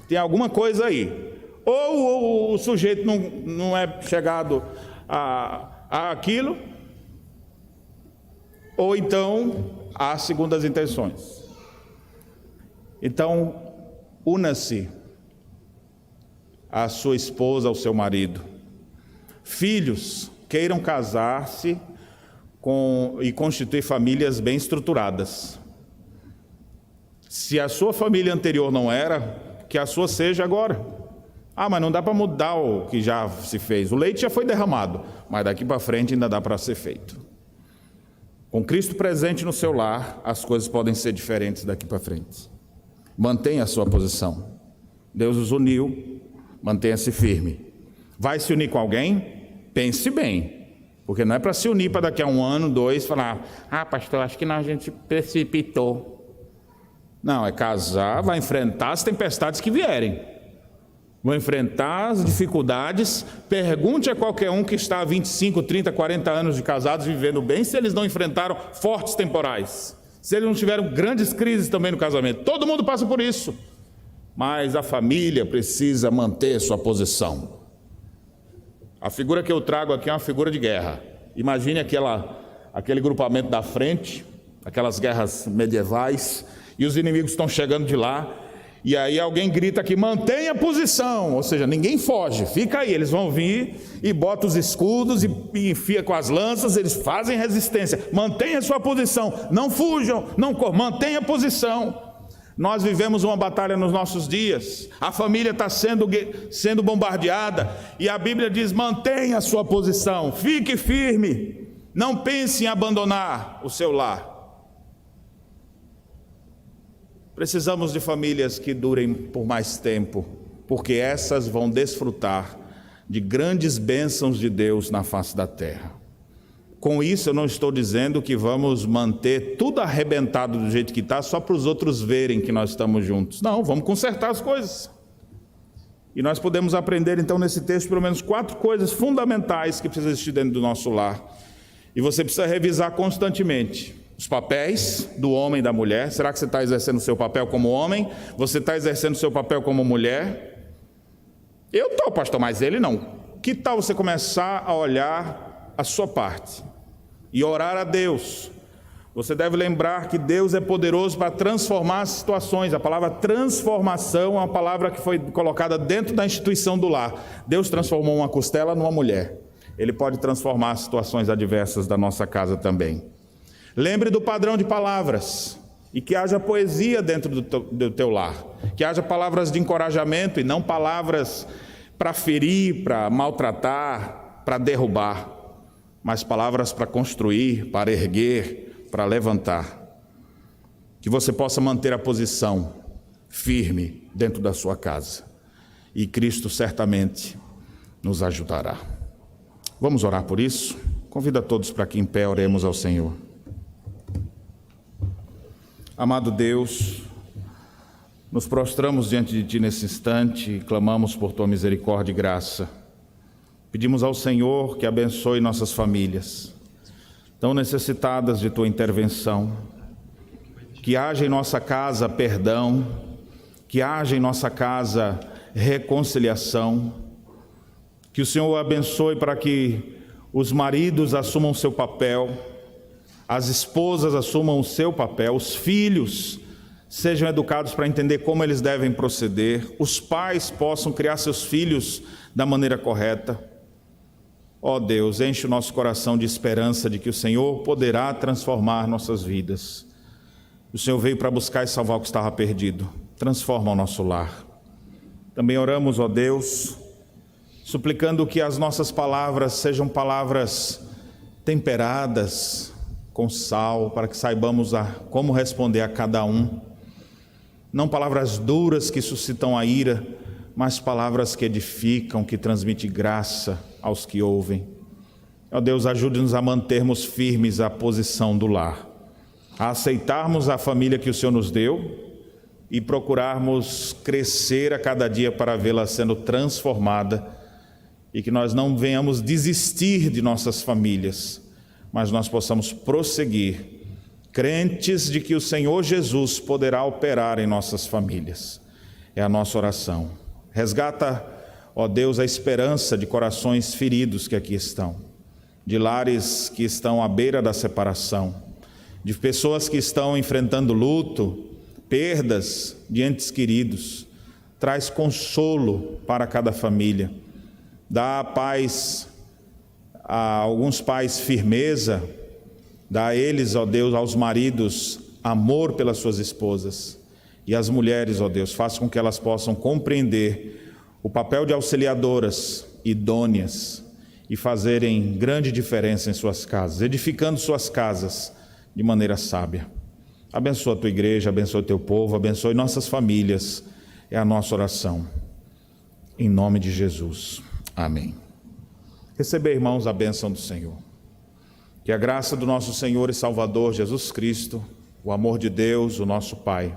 tem alguma coisa aí. Ou o sujeito não é chegado a aquilo, ou então há segundas intenções. Então, una-se à sua esposa, ao seu marido. Filhos, queiram casar-se e constituir famílias bem estruturadas. Se a sua família anterior não era, que a sua seja agora. Mas não dá para mudar o que já se fez. O leite já foi derramado, mas daqui para frente ainda dá para ser feito. Com Cristo presente no seu lar, as coisas podem ser diferentes daqui para frente. Mantenha a sua posição. Deus os uniu, mantenha-se firme. Vai se unir com alguém? Pense bem. Porque não é para se unir para daqui a 1 ano, 2, falar, pastor, acho que a gente precipitou. Não, é casar, vai enfrentar as tempestades que vierem. Vai enfrentar as dificuldades. Pergunte a qualquer um que está há 25, 30, 40 anos de casados vivendo bem, se eles não enfrentaram fortes temporais. Se eles não tiveram grandes crises também no casamento. Todo mundo passa por isso. Mas a família precisa manter sua posição. A figura que eu trago aqui é uma figura de guerra. Imagine aquele grupamento da frente, aquelas guerras medievais, e os inimigos estão chegando de lá, e aí alguém grita aqui, mantenha a posição, ou seja, ninguém foge, fica aí, eles vão vir e botam os escudos e enfia com as lanças, eles fazem resistência, mantenha a sua posição, não fujam, não corram, mantenha a posição. Nós vivemos uma batalha nos nossos dias, a família está sendo bombardeada, e a Bíblia diz, mantenha a sua posição, fique firme, não pense em abandonar o seu lar. Precisamos de famílias que durem por mais tempo, porque essas vão desfrutar de grandes bênçãos de Deus na face da terra. Com isso eu não estou dizendo que vamos manter tudo arrebentado do jeito que está, só para os outros verem que nós estamos juntos. Não, vamos consertar as coisas. E nós podemos aprender então nesse texto pelo menos 4 coisas fundamentais que precisam existir dentro do nosso lar. E você precisa revisar constantemente os papéis do homem e da mulher. Será que você está exercendo o seu papel como homem? Você está exercendo o seu papel como mulher? Eu estou, pastor, mas ele não. Que tal você começar a olhar a sua parte e orar a Deus? Você deve lembrar que Deus é poderoso para transformar as situações. A palavra transformação é uma palavra que foi colocada dentro da instituição do lar. Deus transformou uma costela numa mulher. Ele pode transformar as situações adversas da nossa casa também. Lembre do padrão de palavras e que haja poesia dentro do teu lar. Que haja palavras de encorajamento e não palavras para ferir, para maltratar, para derrubar, mas palavras para construir, para erguer, para levantar. Que você possa manter a posição firme dentro da sua casa. E Cristo certamente nos ajudará. Vamos orar por isso? Convido a todos para que em pé oremos ao Senhor. Amado Deus, nos prostramos diante de Ti nesse instante e clamamos por Tua misericórdia e graça. Pedimos ao Senhor que abençoe nossas famílias, tão necessitadas de Tua intervenção, que haja em nossa casa perdão, que haja em nossa casa reconciliação, que o Senhor abençoe para que os maridos assumam seu papel, as esposas assumam o seu papel, os filhos sejam educados para entender como eles devem proceder, os pais possam criar seus filhos da maneira correta. Ó Deus, enche o nosso coração de esperança de que o Senhor poderá transformar nossas vidas. O Senhor veio para buscar e salvar o que estava perdido. Transforma o nosso lar. Também oramos, ó Deus, suplicando que as nossas palavras sejam palavras temperadas com sal, para que saibamos como responder a cada um. Não palavras duras que suscitam a ira, mas palavras que edificam, que transmitem graça aos que ouvem. Ó Deus, ajude-nos a mantermos firmes a posição do lar, a aceitarmos a família que o Senhor nos deu e procurarmos crescer a cada dia para vê-la sendo transformada, e que nós não venhamos desistir de nossas famílias, mas nós possamos prosseguir, crentes de que o Senhor Jesus poderá operar em nossas famílias. É a nossa oração. Resgata, ó Deus, a esperança de corações feridos que aqui estão, de lares que estão à beira da separação, de pessoas que estão enfrentando luto, perdas de entes queridos. Traz consolo para cada família. Dá paz a alguns pais, firmeza. Dá a eles, ó Deus, aos maridos, amor pelas suas esposas. E as mulheres, ó Deus, faça com que elas possam compreender o papel de auxiliadoras idôneas e fazerem grande diferença em suas casas, edificando suas casas de maneira sábia. Abençoa a tua igreja, abençoa o teu povo, abençoe nossas famílias. É a nossa oração. Em nome de Jesus. Amém. Receber, irmãos, a bênção do Senhor. Que a graça do nosso Senhor e Salvador Jesus Cristo, o amor de Deus, o nosso Pai,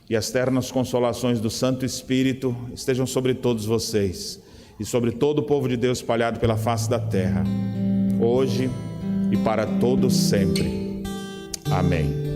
e as ternas consolações do Santo Espírito estejam sobre todos vocês e sobre todo o povo de Deus espalhado pela face da terra, hoje e para todos sempre. Amém.